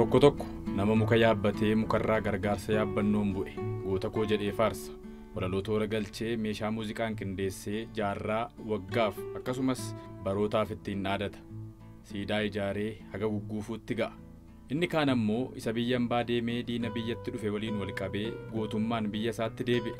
Tokko tokko nama muka yaabbatee mukarraa gargaarsa yaabbannoon bu'e goota koo jedhee faarsa. Walaloo toora galchee meeshaa muuziqaan qindeessee jaarraa waggaaf akkasumas barootaaf ittiin dhaadata. Siidaa ijaaree haga gugguufuutti ga'a. Inni kaan ammoo isa biyyan deemee diina biyyatti dhufe waliin wal qabee gootummaan biyya isaatti deebi'e.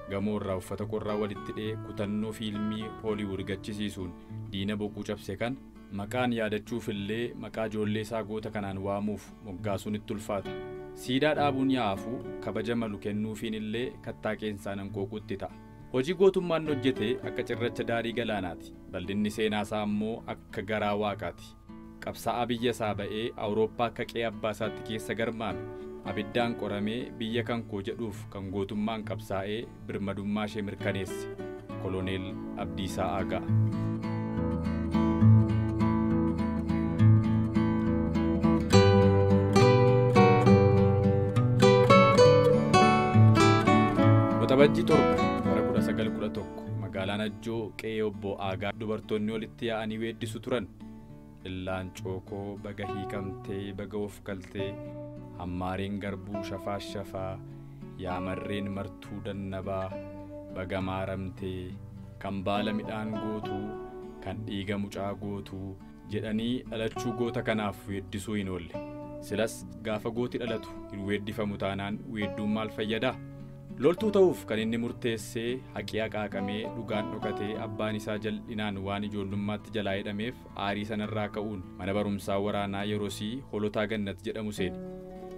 Gamoo irraa uffata qorraa walitti dhee kutannoo fiilmii Hooliwuud gachisiisuun diina boquu cabse kan maqaan yaadachuufillee maqaa ijoollee isaa goota kanaan waamuuf moggaasuun itti ulfaata. Siidaa dhaabuun yaa'aafuu kabaja malu kennuufiin illee kattaaqeensaan hanqooquutti ta'a. Hojii gootummaan hojjete akka cirracha daarii galaanaati. Bal'inni seenaa isaa ammoo akka garaa waaqaati. Qabsaa'aa biyya isaa ba'ee Awurooppaa akka qe'ee abbaa isaatti keessa garmaame. Abiddaan qoramee biyya kan koo jedhuuf kan gootummaan qabsaa'ee birmadummaa ishee mirkaneesse. Koloneel Abdiisaa Aagaa. Waxabajjii 7 bara 1911 magaalaa Najjoo qe'ee obbo Aagaa dubartoonni walitti yaa'anii weeddisu turan. Illaan cookoo baga hiikamtee baga of galtee hammaareen garbuu shafaa yaamarreen martuu dannabaa baga maaramtee kan baala midhaan gootuu kan dhiiga mucaa gootuu jedhanii dhalachuu goota kanaaf weeddisuu hin oolle. Silas gaafa gooti dhalatu hin weeddifamu taanaan weedduun maal fayyadaa? Loltuu ta'uuf kan inni murteessee haqii qaaqamee dhugaan dhokatee abbaan isaa jal'inaan waan ijoollummaatti jalaa hidhameef aarii sanarraa ka'uun mana barumsaa waraanaa Yeroosii Holotaa Gannat jedhamu seene.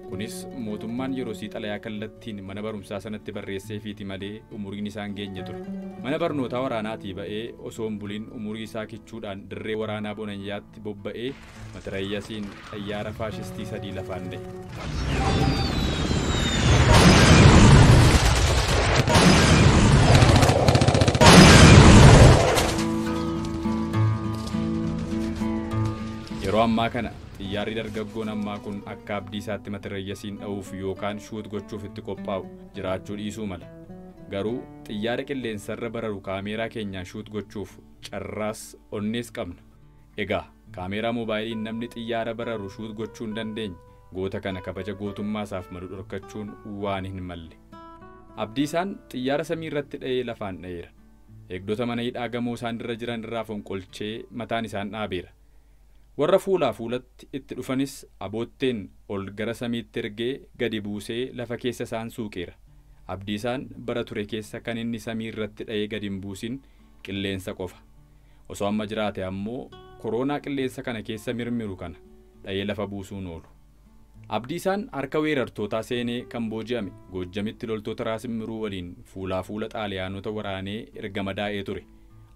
Kunis mootummaan Yeroosii xalayaa kallattiin mana barumsaa sanatti barreesseefiiti malee umuriin isaa hin geenye ture. Mana barnootaa waraanaatii ba'ee osoo hin buliin umurii isaa kichuudhaan dirree waraanaa Bonayyaatti bobba'ee matirayyasiin xayyaara faashistii 3 lafaan dha'e. Yeroo ammaa kana xiyyaarri dargaggoon ammaa kun akka abdii isaatti matirayyasiin dha'uuf yookaan shuut gochuuf itti qophaa'u jiraachuu dhiisuu mala. Garuu xiyyaara qilleensarra bararu kaameeraa keenyaan shuut gochuuf carraas onnees qabna. Egaa kaameeraa moobaayiliin namni xiyyaara bararu shuut gochuu hin dandeenye goota kana kabaja gootummaa isaaf malu dhorkachuun waan hin malle. Abdiisaan xiyyaara samii irratti dha'ee lafaan dha'eera. Eegdota mana hidhaa gamoo isaan irra jiran irraa fonqolchee mataan isaan dhaabeera. Warra fuulaa fuulatti itti dhufanis abootteen ol gara samiitti ergee gadi buusee lafa keessa isaan suuqeera. Abdiisaan bara ture keessa kan inni samii irratti dha'ee gadi hin buusin qilleensa qofa. Osoo amma jiraate ammoo koronaa qilleensa kana keessa mirmiru kana dha'ee lafa buusuun oolu. Abdiisaan harka weerartootaa seenee kan booji'ame Goojjamitti loltoota Raasimmiruu waliin fuulaa fuula Xaaliyaanota waraanee erga madaa'ee ture.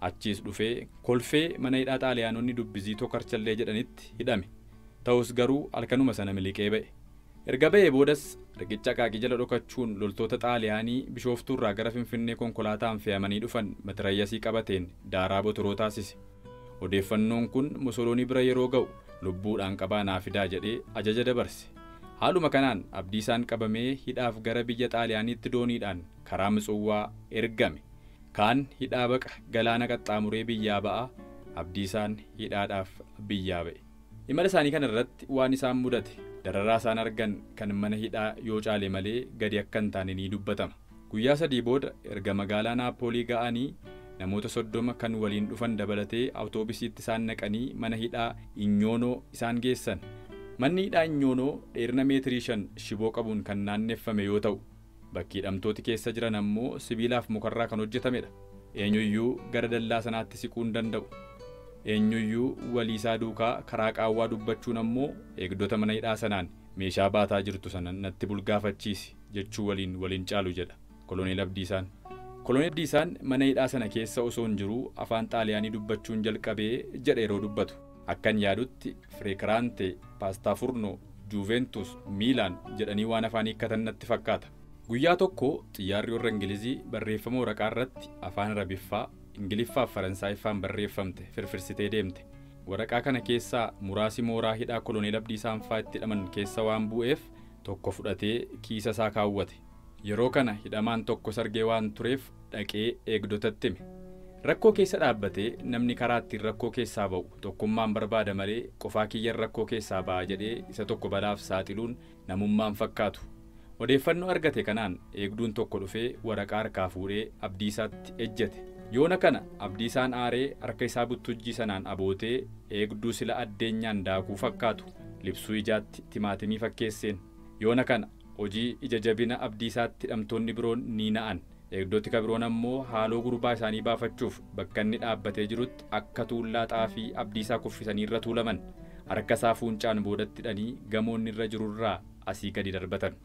Achiis dhufee kolfee mana hidhaa Xaaliyaanonni dubbisiitoo Karchallee jedhanitti hidhame. Ta'us garuu halkanuma sana miliqee ba'e. Erga ba'ee boodas riqicha qaaqii jala dhokachuun loltoota Xaaliyaanii Bishooftuurraa gara Finfinnee konkolaataan fe'amanii dhufan matirayyasii qabateen daaraa botoroo taasise. Odeeffannoon kun Musoloonii bira yeroo ga'u lubbuudhaan qabaa naa fidaa jedhee ajaja dabarse. Haaluma kanaan Abdiisaan qabamee hidhaaf gara biyya Xaaliyaaniitti dooniidhaan karaa Mitsowwaa ergame. Kaan hidhaa baqa galaana qaxxaamuree biyyaa ba'a. Abdiisaan hidhaadhaaf biyyaa ba'e. Imala isaanii kana irratti waan isaan mudate dararaa isaan argan kan mana hidhaa yoo caale malee gadi akka hin taane ni dubbatama. Guyyaa 3 booda erga magaalaa Naapoolii ga'anii namoota 30 kan waliin dhufan dabalatee awutoobisiitti isaan naqanii mana hidhaa Inyoonoo isaan geessan. Manni hidhaa Inyoonoo dheerina meetirii 5 shiboo qabuun kan naanneffame yoo ta'u bakki hidhamtooti keessa jiran ammoo sibiilaaf mukarraa kan hojjetamedha. Eenyuyyuu gara dallaa sanaatti siquu hin danda'u. Eenyuyyuu waliisaa duukaa karaa qaawwaa dubbachuun ammoo eegdota mana hidhaa sanaan meeshaa baataa jirtu sana natti bulgaafachiisi jechuu waliin caalu jedha Koloneel Abdiisaan. Koloneel Abdiisaan mana hidhaa sana keessa osoo hin jiruu afaan Xaaliyaanii dubbachuun jalqabee jedha yeroo dubbatu. Akkan yaadutti Fireekiraante, Paastafurnoo, Juventus, Miilaan jedhanii waan afaan hiikkatan natti fakkaata. Guyyaa tokko xiyyaarri warra Ingilizii barreeffama waraqaa irratti afaan Arabiffaa, Ingiliffaa fi Faransaayifaan barreeffamte firfirsitee deemte. Waraqaa kana keessaa muraasi mooraa hidhaa Koloneel Abdiisaan fa'aa itti hidhaman keessa waan bu'eef tokko fudhatee kiisa isaa kaawwate. Yeroo kana hidhamaan tokko sargee waan tureef dhaqee eegdotatti hime. Rakkoo keessa dhaabbatee namni karaa ittiin rakkoo keessaa ba'u tokkummaan barbaada malee qofaa kiyyaan rakkoo keessaa ba'a jedhee isa tokko balaaf saaxiluun namummaan fakkaatu. Odeeffannoo argate kanaan eegduun tokko dhufee waraqaa harkaa fuudhee Abdiisaatti ejjete. Yoona kana Abdiisaan aaree harka isaa buttujjii sanaan abootee eegduu sila addeenyaan daakuu fakkaatu libsuu ijaatti timaatimii fakkeesseen. Yoona kana hojii ija jabina Abdiisaatti hidhamtoonni biroon ni na'an. Eegdoti kabiroon ammoo haaloo gurbaa isaanii baafachuuf bakka inni dhaabbatee jirutti akka tuullaa xaafii Abdiisaa kuffisanii irra tuulaman. Harka isaa fuuncaan boodatti hidhanii gamoonni irra jirurraa asii gadi darbatan.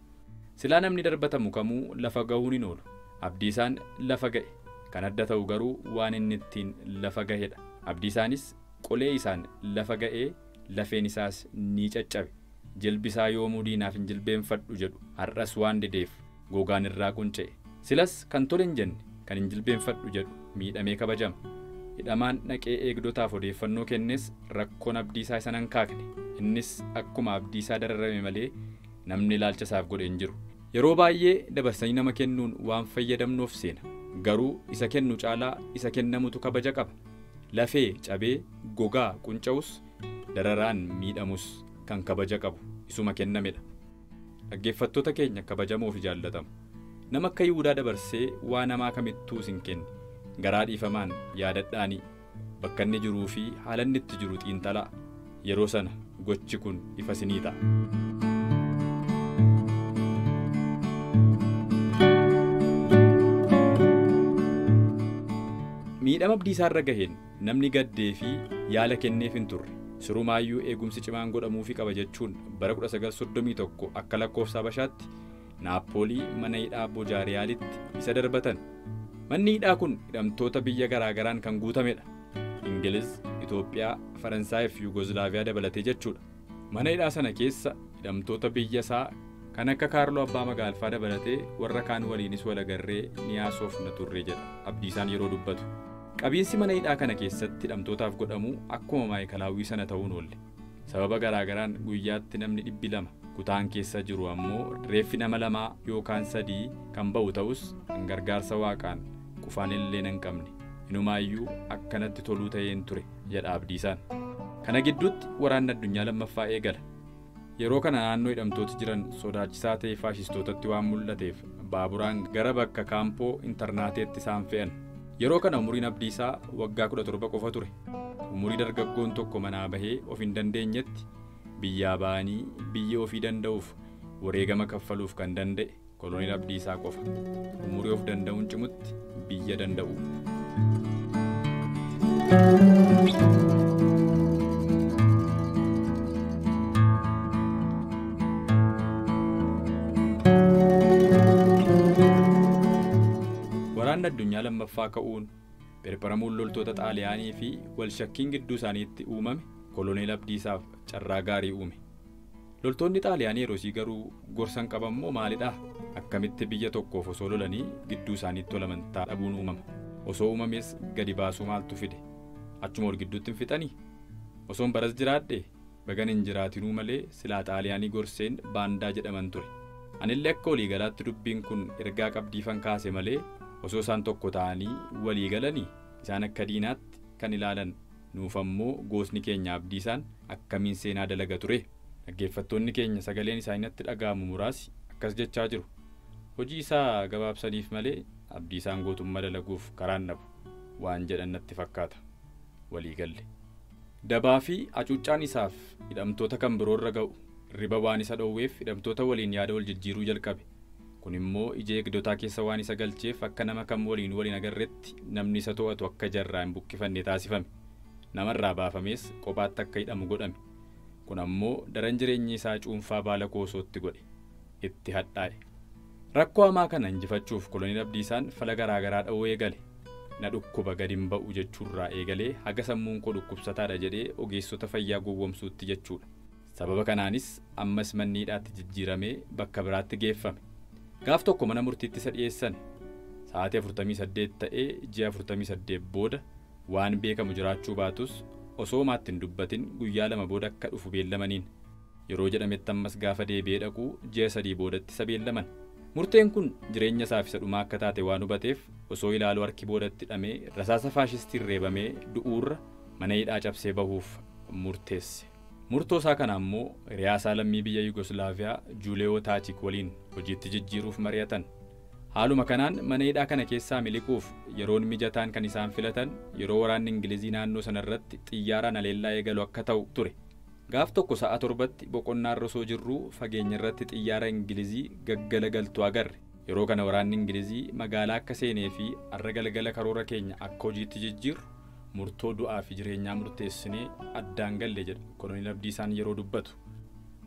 Silaa namni darbatamu kamuu lafa ga'uun hin oolu. Abdiisaan lafa ga'e. Kan adda ta'u garuu waan inni ittiin lafa ga'edha. Abdiisaanis qolee isaan lafa ga'ee lafeen isaas ni caccabe. Jilbi isaa yoomuu diinaaf hin jilbeenfadhu jedhu har'as waan dideef gogaan irraa qunca'e. Silas kan tole hin jenne kan hin jilbeenfadhu jedhu miidhamee kabajama. Hidhamaan dhaqee eegdotaaf odeeffannoo kennes rakkoon Abdiisaa isa nan kaakne. Innis akkuma Abdiisaa dararame malee namni ilaalcha isaaf godhe hin jiru. Yeroo baay'ee dabarsanii nama kennuun waan fayyadamnuuf seena. Garuu isa kennu caalaa isa kennamutu kabaja qaba. Lafee cabee gogaa qunca'us dararaan miidhamus kan kabaja qabu isuma kennamedha. Dhaggeeffattoota keenya kabajamoo fi jaallatamu. Nama akka Yihudaa dabarsee waa namaa kamittuu isin kenne garaa dhiifamaan yaadadhaanii bakka inni jiruu fi haala inni itti jiru xiinxalaa. Yeroo sana gochi kun ifa isinii ta'a. Miidhama Abdiisaa irra gaheen namni gaddee fi yaala kenneef hin turre. Sirumaayyuu eegumsi cimaan godhamuufii qaba jechuun bara 1931 akka lakkoofsa Habashaatti Naappoolii mana hidhaa Bojaariyaalitti isa darbatan. Manni hidhaa kun hidhamtoota biyya garaagaraan kan guutamedha. Ingiliz, Itoophiyaa, Faransaay fi Yuugozilaaviyaa dabalatee jechuudha. Mana hidhaa sana keessa hidhamtoota biyya isaa kan akka Kaarloo Abbaa Magaalfaa dabalatee warra kaan waliinis walagarree ni haasofna turre jedha Abdiisaan yeroo dubbatu. Qabiinsi mana hidhaa kana keessatti hidhamtootaaf godhamu akkuma maayikalaawwii sana ta'uun oolle. Sababa garaagaraan guyyaatti namni 200 kutaan keessa jiru ammoo reeffi nama 2 yookaan 3 kan ba'u ta'us kan gargaarsa waaqaan qufaan illee hin qabne. Inumaayyuu akkanatti toluu ta'een ture jedha Abdiisaan. Kana gidduutti waraanni addunyaa lammaffaa eegala. Yeroo kana naannoo hidhamtooti jiran sodaachisaa ta'e faashistootatti waan mul'ateef baaburaan gara bakka kaampoo intarnaateetti isaan fe'an. Yeroo kana umuriin Abdiisaa waggaa 17 qofa ture. Umurii dargaggoon tokko manaa bahee of hin dandeenyetti biyyaa ba'anii biyya ofii danda'uuf wareegama kaffaluuf kan danda'e koloneel Abdiisaa qofa. Umurii of danda'uun cimutti biyya danda'u. Waraanni addunyaa lammaffaa ka'uun perparamuun loltoota Xaaliyaanii fi walshakkiin gidduu isaaniitti uumame koloneel Abdiisaaf carraa gaarii uume. Loltoonni Xaaliyaanii yeroosii garuu gorsan qabammoo maalidhaa? Akkamitti biyya tokkoof osoo lolanii gidduu isaaniitti wal amantaa dhabuun uumama? Osoo uumames gadi baasuu maaltu fide? Achuma wal gidduutti hin fixanii? Osoon baras jiraadhe bagan hin jiraatinuu malee silaa Xaaliyaanii gorseen baandaa jedhaman ture. Anillee akka waliigalaatti dubbiin kun ergaa qabdiifan kaase malee osoo isaan tokko ta'anii walii galanii isaan akka diinaatti kan ilaalan nuuf ammoo goosni keenya Abdiisaan akkamiin seenaa dalaga ture. Dhaggeeffattoonni keenya sagaleen isaanitti dhaga'amu muraasi akkas jechaa jiru. Hojii isaa gabaabsaniif malee Abdiisaan gootummaa dalaguuf karaan dhabu waan jedhan natti fakkaata. Walii galle. Dabaa fi acuuccaan isaaf hidhamtoota kan biroorra ga'u riba waan isa dhowweef hidhamtoota waliin yaada wal jijjiiruu jalqabe. Kun immoo ija eegdotaa keessa waan isa galcheef akka nama kam waliin agarretti namni isa to'atu akka jarraa hin buqqifannee taasifame. Namarraa baafamees kophaatti akka hidhamu godhame. Kun ammoo daran jireenya isaa cuunfaa baala koosootti godhe. Itti hadhaa'e. Rakkoo hamaa kana injifachuuf koloneel Abdiisaan fala garaagaraa dha'uu eegale. Na dhukkuba gadi hin ba'u jechuurraa eegalee haga sammuun koo dhukkubsataadha jedhee ogeessota fayyaa gowwomsuutti jechuudha. Sababa kanaanis ammas manni hidhaatti jijjiiramee bakka biraatti geeffame. Gaaf tokko mana murtiitti isa dhiyeessan. Sa'aatii 48 ta'ee ji'a 48 booda waan beekamu jiraachuu baatus osoo maatti hin dubbatin guyyaa 2 booda akka dhufu beellamaniin. Yeroo jedhametti ammas gaafa deebi'ee dhaquu ji'a 3 boodatti isa beellaman. Murteen kun jireenya isaa isa dhumaa akka taate waan hubateef osoo ilaaluu harki boodatti hidhamee rasaasa faashistiin reebamee du'uurra mana hidhaa cabsee bahuuf murteesse. Murtoo isaa kana ammoo riyaasaa lammii biyya Yugoslaaviyaa Juuliyoo Taachik waliin hojiitti jijjiiruuf mari'atan. Haaluma kanaan mana hidhaa kana keessaa miliquuf yeroon mijataan kan isaan filatan yeroo waraanni Ingilizii naannoo sanarratti xiyyaaraan aleellaa eegalu akka ta'u ture. Gaaf tokko sa'a 7tti boqonnaa irra osoo jirruu fageenya irratti xiyyaara Ingilizii gaggala galtu agarre. Yeroo kana waraanni Ingilizii magaalaa akka seenee fi arra galgala karoora keenya akka hojiitti jijjiirru murtoo du'aa fi jireenyaa murteessinee addaan galle jedha Koloneel Abdiisaan yeroo dubbatu.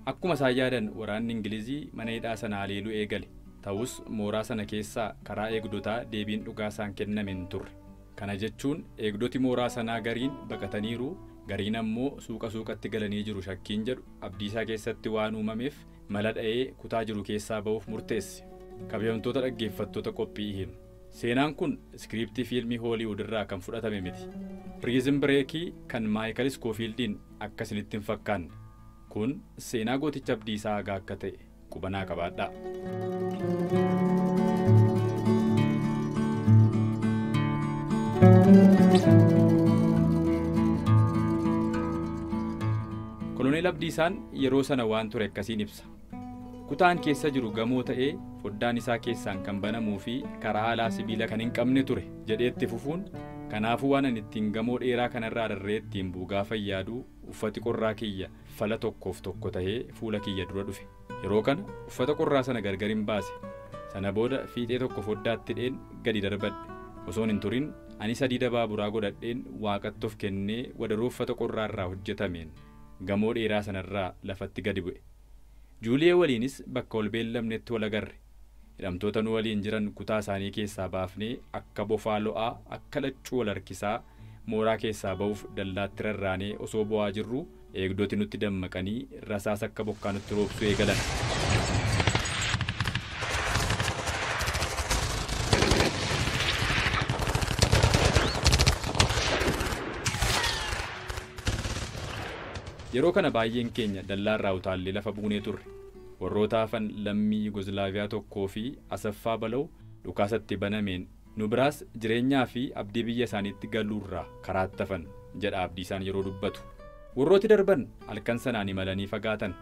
Akkuma isaan yaadan waraanni Ingilizii mana hidhaa sana haleeluu eegale. Ta'us mooraa sana keessaa karaa eegdotaa deebiin dhugaa isaan kenname hin turre. Kana jechuun eegdoti mooraa sanaa gariin baqataniiru, gariin ammoo suuqatti galanii jiru shakkiin jedhu Abdiisaa keessatti waan uumameef mala dha'ee kutaa jiru keessaa ba'uuf murteesse. Kabajamtoota dhaggeeffattoota qophii himu. Seenaan kun iskiriiptii fiilmii Hooliwud irraa kan fudhatame miti. Prison Break kan Maayikal Iskoofiildiin akkasinitti hin fakkaanne. Kun seenaa gooticha Abdiisaa hagaa akka ta'e qubanaa qabaadhaa. Koloneel Abdiisaan yeroo sana waan ture akkasiin ibsa. Kutaan keessa jiru gamoo ta'ee foddaan isaa keessaan kan banamuu fi karaa alaa sibiila kan hin qabne ture jedhee itti fufuun kanaafuu waan ani ittiin gamoo dheeraa kanarraa darree ittiin buugaa fayyaaduu uffati qorraa kiyya fala tokkoof tokko ta'ee fuula kiyya dura dhufe. Yeroo kana uffata qorraa sana gargar hin baase. Sana booda fiixee tokko foddaatti dheen gadi darbadhe. Osoon hin turin ani sadiida baaburaa godhadheen waaqatti of kennee wadaroo uffata qorraa irraa hojjetameen gamoo dheeraa sanarraa lafatti gadi bu'e. Juuliyee waliinis bakka ol beellamnetti wal agarre. Hidhamtoota nu waliin jiran kutaa isaanii keessaa baafnee akka bofaa lo'aa akka laccuu wal harkisaa mooraa keessaa ba'uuf dallaatti rarraanee osoo bo'aa jirru eegdoti nutti dammaqanii rasaasa akka bokkaa nutti roobsuu eegalan. Yeroo kana baay'een keenya dallaarraa utaallee lafa buunee turre. Warroota hafan lammii Yugoslaaviyaa tokkoo fi Asaffaa Bala'u dhukaasatti banameen nu biraas jireenyaa fi abdii biyya isaaniitti galuurraa karaatti hafan jedha Abdiisaan yeroo dubbatu. Warrooti darban halkan sanaan imalanii fagaatan.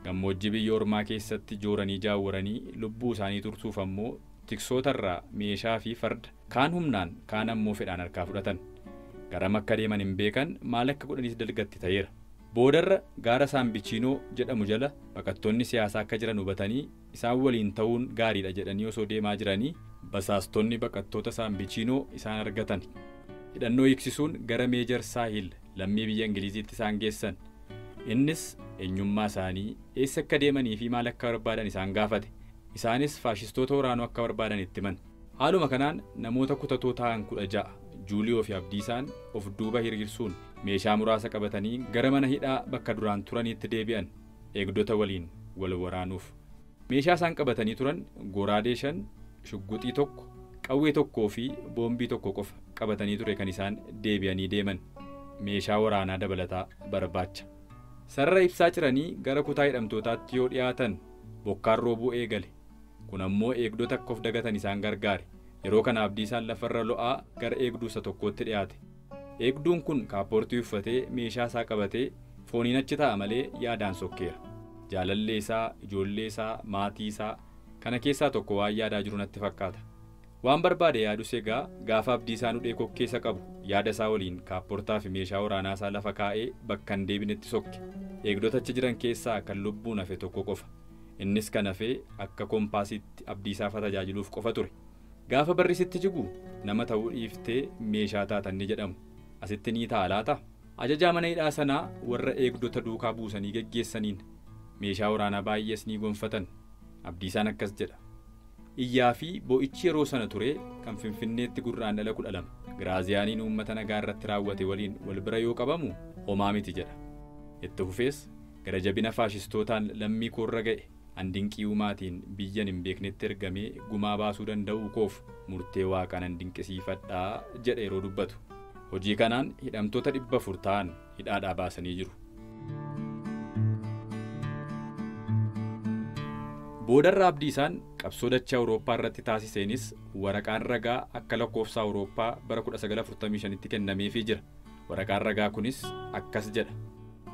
Gammoojjii biyya ormaa keessatti jooranii jaawwaranii lubbuu isaanii tursuuf ammoo tiksootarraa meeshaa fi farda kaan humnaan kaan ammoo fedhaan harkaa fudhatan. Garam akka deeman hin beekan maal akka godhanis dalgatti ta'eera. Boodarra gaara Saambichiinoo jedhamu jala baqattoonni siyaasaa akka jiran hubatanii isaan waliin ta'uun gaariidha jedhanii osoo deemaa jiranii basaastonni baqattoota Saambichiinoo isaan argatan. Hidhannoo hiiksisuun gara Meejar Saahil lammii biyya Ingiliziitti isaan geessan. Innis eenyummaa isaanii eessa akka deemanii fi maal akka barbaadan isaan gaafate. Isaanis faashistoota waraanoo akka barbaadan itti himan. Haaluma kanaan namoota kutatoo ta'an 16 Juuliyoo fi Abdiisaan of duuba hiriirsuun meeshaa muraasa qabatanii gara mana hidhaa bakka duraan turaniitti deebi'an eegdota waliin wal waraanuuf. Meeshaa isaan qabatanii turan goraadee 5, shugguxii 1, qawwee 1 fi boombii 1 qofa qabatanii ture kan isaan deebi'anii deeman. Meeshaa waraanaa dabalataa barbaacha. Sarara ibsaa ciranii gara kutaa hidhamtootaatti yoo dhiyaatan bokkaan roobuu eegale. Kun ammoo eegdota akka of dagatan isaan gargaare. Yeroo kana Abdiisaan lafarra lo'aa gara eegduu isa tokkootti dhiyaate. Eegduun kun kaappoortii uffatee meeshaa isaa qabatee fooniin achi taa'a malee yaadaan sokkeera. Jaalallee isaa, ijoollee isaa, maatii isaa kana keessaa tokko waan yaadaa jiru natti fakkaata. Waan barbaade yaadus egaa gaafa Abdiisaan hudhee kokkeessa qabu yaada isaa waliin kaappoortaa fi meeshaa waraanaa isaa lafa kaa'ee bakka hin deebinetti sokke. Eegdota achi jiran keessaa kan lubbuun hafe tokko qofa. Innis kan hafe akka kompaasiitti Abdiisaaf tajaajiluuf qofa ture. Gaafa barrisitti jigu nama ta'uu dhiiftee meeshaa taatanni jedhamu. Asitti ni ta'a laata? Ajajaa mana hidhaa sanaa warra eegdota duukaa buusanii geggeessaniin meeshaa waraanaa baay'ees ni gonfatan. Abdiisaan akkas jedha. Iyyaa fi boo'ichi yeroo sana ture kan Finfinneetti gurraandhala 12 Giraaziyaaniin uummata nagaa irratti raawwate waliin wal bira yoo qabamu homaa miti jedha. Itti fufees gara jabina faashistootaan lammii koorra ga'e andinqii uumaatiin biyyan hin beeknetti ergamee gumaa baasuu danda'uu koof murtee waaqaan dinqisiifadhaa jedha yeroo dubbatu. Hojii kanaan hidhamtoota 400 ta'an hidhaadhaa baasanii jiru. Boodarraa Abdiisaan qabsoo dachaa Awurooppaa irratti taasiseenis waraqaan ragaa akka lakkoofsa Awurooppaa bara 1945tti kennameefii jira. Waraqaan ragaa kunis akkas jedha.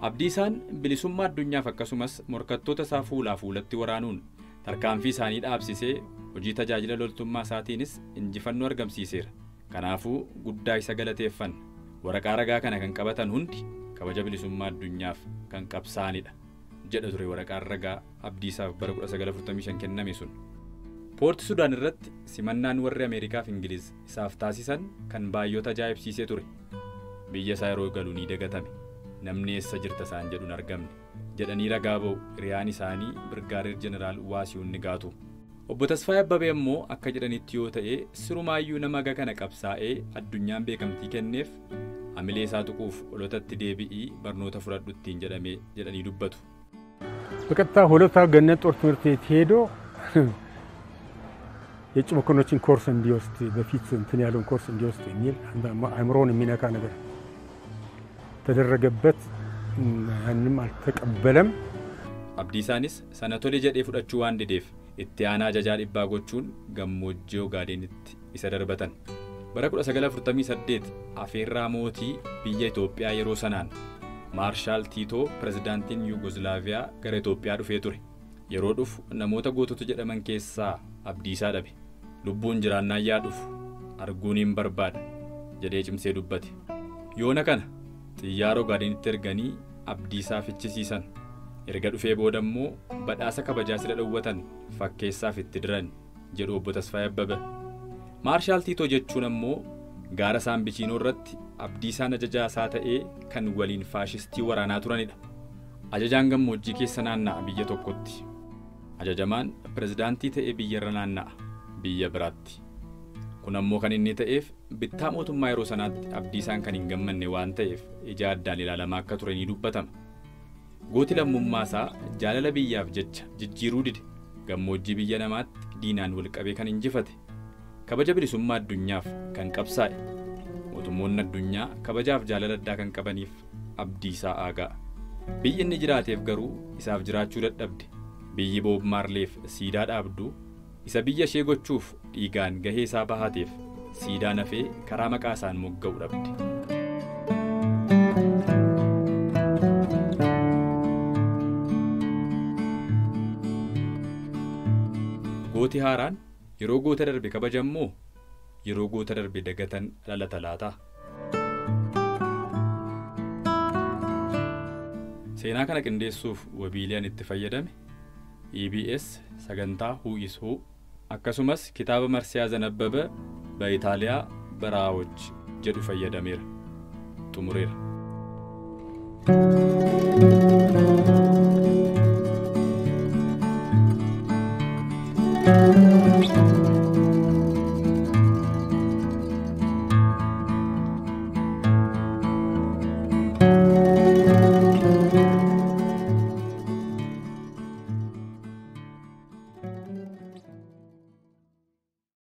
Abdiisaan bilisummaa addunyaaf akkasumas morkattoota isaa fuulaa fuulatti waraanuun tarkaanfii isaanii dhaabsisee hojii tajaajila loltummaa isaatiinis injifannoo argamsiiseera. Kanaafuu guddaa isa galateeffanna. Waraqaa ragaa kana kan qabatan hundi kabaja bilisummaa addunyaaf kan qabsaa'anidha jedha ture waraqaan ragaa Abdiisaaf bara 1945 kenname sun. Poorti Sudaan irratti simannaan warri Ameerikaa fi Ingiliz isaaf taasisan kan baay'oota ajaa'ibsiisee ture. Biyya isaa yeroo galuu ni dagatame. Namni eessa jirta isaan jedhuun argamne jedhanii ragaa ba'u hiriyaan isaanii Birgaadeer Jeneraal Waasiyuun Nigaatu. Obbo Tasfaayee Abbabee immoo akka jedhanitti yoo ta'e sirumaayyuu nama haga kana qabsaa'ee addunyaan beekamtii kenneef hamilee isaa tuquuf olotatti deebi'ii barnoota fudhadhu ittiin jedhamee jedhanii dubbatu. በቀጥታ ሆለታ ገነት ጦር ትምህርት ቤት ሄዶ የጭ መኮንኖችን ኮርስ እንዲወስድ በፊት እንትን ያለውን ኮርስ እንዲወስድ የሚል አእምሮውን የሚነካ ነገር ተደረገበት። ያንንም አልተቀበለም። Abdiisaanis sana tole jedhee fudhachuu waan dideef itti aanaa ajajaa dhibbaa gochuun gammoojjii Ogaadenitti isa darbatan. Bara 1948 afeerraa mootii biyya Itoophiyaa yeroo sanaan Maarshaal Tiitoo pirezidaantiin Yuugozilaaviyaa gara Itoophiyaa dhufee ture. Yeroo dhufu namoota gootota jedhaman keessaa Abdiisaa dhabe. Lubbuun jiraannaan yaa dhufu arguun hin barbaada jedhee cimsee dubbate. Yoona kana xiyyaara Ogaadenitti erganii Abdiisaa fichisiisan. Erga dhufee booda immoo badhaasa kabajaa sila dhawwatan fakkeessaaf itti diran jedhu obbo Tasfaayee Abbabee. Maarshaal Tiitoo jechuun ammoo gaara Saambichiinoo irratti Abdiisaan ajajaa isaa ta'ee kan waliin faashistii waraanaa turanidha. Ajajaan gammoojjii keessa naanna'a biyya tokkotti. Ajajamaan pirezidaantii ta'ee biyyarra naanna'a biyya biraatti. Kun ammoo kan inni ta'eef bittaa mootummaa yeroo sanaatti Abdiisaan kan hin gammanne waan ta'eef ija addaan ilaalamaa akka ture ni dubbatama. Gooti lammummaa isaa jaalala biyyaaf jecha jijjiiruu dide. Gammoojjii biyya namaatti diinaan wal qabee kan injifate. Kabaja bilisummaa addunyaaf kan qabsaa'e. Mootummoonni addunyaa kabajaaf jaalala addaa kan qabaniif Abdiisaa aagaa. Biyyi inni jiraateef garuu isaaf jiraachuu dadhabde. Biyyi Boob Maarleef siidaa dhaabdu isa biyya ishee gochuuf dhiigaan gahee isaa bahateef siidaa nafee karaa maqaa isaan mogga'u dhabde. Gooti haaraan yeroo goota darbe kabajammoo yeroo goota darbe dagatan dhalata laata. Seenaa kana qindeessuuf wabiileen itti fayyadame EBS sagantaa Who is Who akkasumas kitaaba Marsiyaa Zanabbabee በኢጣሊyaa በረሃዎች jedhu fayyadameera. Xumureera.